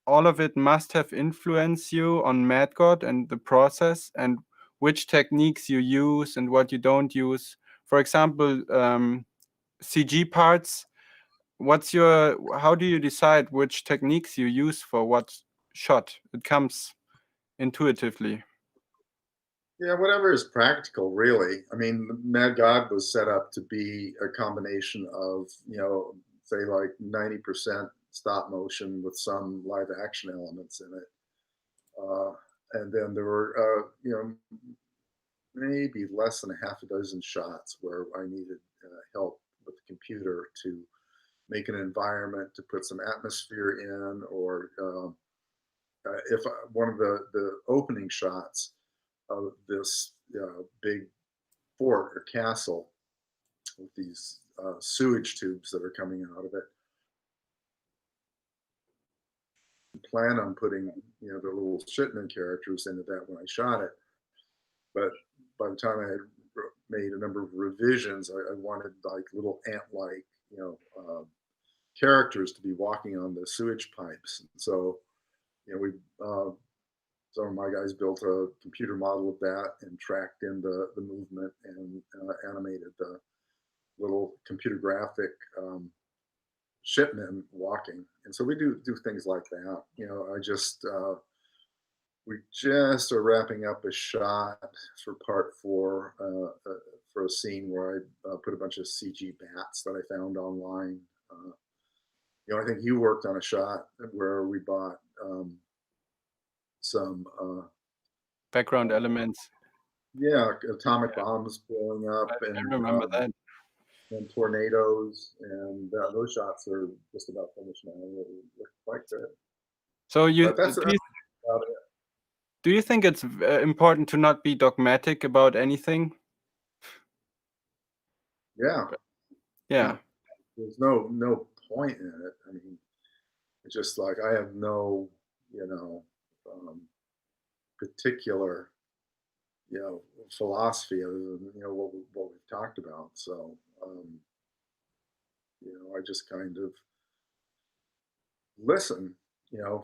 all of it must have influenced you on Mad God and the process and which techniques you use and what you don't use. For example, CG parts. How do you decide which techniques you use for what shot? It comes intuitively. Yeah, whatever is practical, really. I mean, Mad God was set up to be a combination of, say like 90% stop motion with some live action elements in it. And then there were, maybe less than a half a dozen shots where I needed help with the computer to make an environment, to put some atmosphere in, or if one of the opening shots of this big fort or castle with these sewage tubes that are coming out of it. I plan on putting the little shipment characters into that when I shot it, but by the time I had made a number of revisions, I wanted like little ant-like characters to be walking on the sewage pipes. And so we some of my guys built a computer model of that and tracked in the movement and animated the little computer graphic shipmen walking. And so we do things like that. We just are wrapping up a shot for part 4 for a scene where I put a bunch of CG bats that I found online I think you worked on a shot where we bought some background elements. Yeah, atomic bombs blowing up I remember that. and tornadoes, and those shots are just about finished now. They look quite good. So But that's about it. do you think it's important to not be dogmatic about anything? Yeah. Yeah. There's no point in it. I mean, it's just like I have no, particular, philosophy other than what we've talked about. So, I just kind of listen,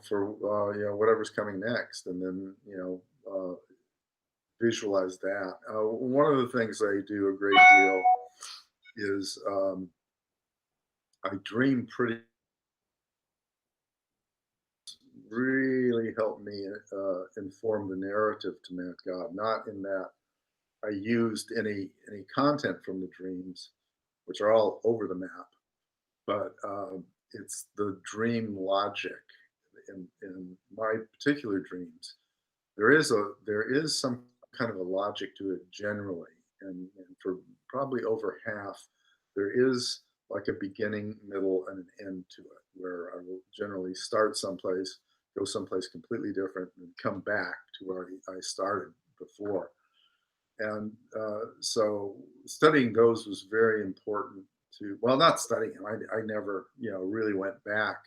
for whatever's coming next, and then visualize that. One of the things I do a great deal is I dream pretty. Really helped me inform the narrative to Mad God. Not in that I used any content from the dreams, which are all over the map, but it's the dream logic in my particular dreams. There is some kind of a logic to it generally, and for probably over half, there is like a beginning, middle, and an end to it, where I will generally start someplace, go someplace completely different, and come back to where I started before. And so studying those was very important to, well, not studying them. I never, really went back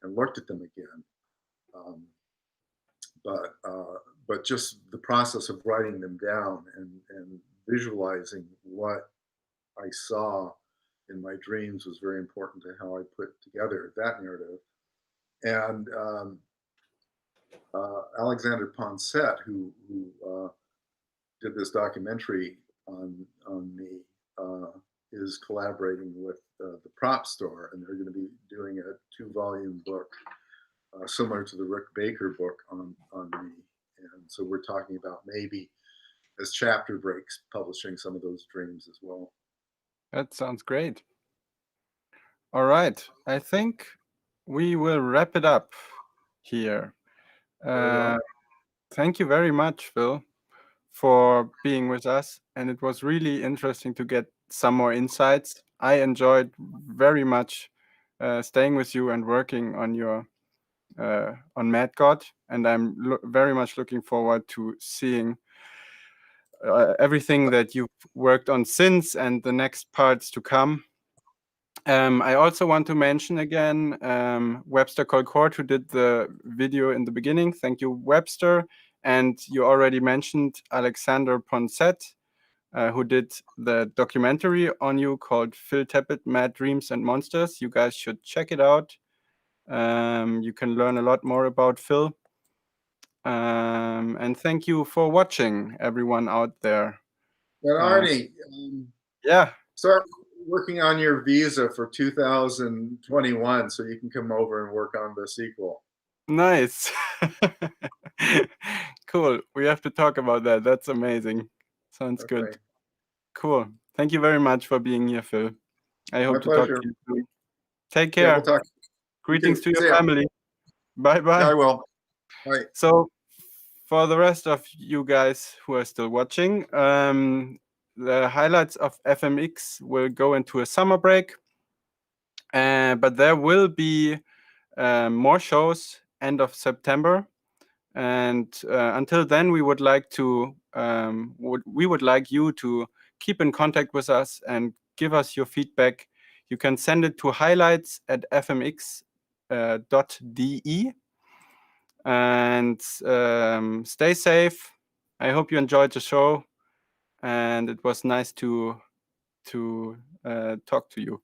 and looked at them again. Um, but just the process of writing them down and visualizing what I saw in my dreams was very important to how I put together that narrative. And Alexander Ponset, who did this documentary on me, is collaborating with the Prop Store, and they're going to be doing a 2-volume book similar to the Rick Baker book on me. And so we're talking about maybe as chapter breaks, publishing some of those dreams as well. That sounds great. All right. I think we will wrap it up here. Thank you very much, Phil, for being with us. And it was really interesting to get some more insights. I enjoyed very much staying with you and working on your on Mad God, and I'm very much looking forward to seeing everything that you've worked on since and the next parts to come. I also want to mention again Webster Colcourt, who did the video in the beginning. Thank you, Webster. And you already mentioned Alexander Ponset, who did the documentary on you called Phil Tippett, Mad Dreams and Monsters. You guys should check it out. You can learn a lot more about Phil. And thank you for watching, everyone out there. And Arne, yeah, start working on your visa for 2021 so you can come over and work on the sequel. Nice. Cool. We have to talk about that. That's amazing. Sounds Okay. good. Cool. Thank you very much for being here, Phil. I hope to talk to you soon. Take care. Yeah, we'll talk. Greetings to your family. Bye-bye. I will. Bye. So for the rest of you guys who are still watching, the highlights of FMX will go into a summer break. But there will be more shows end of September. And until then, we would like to we would like you to keep in contact with us and give us your feedback. You can send it to highlights@fmx.de. And stay safe. I hope you enjoyed the show, and it was nice to talk to you.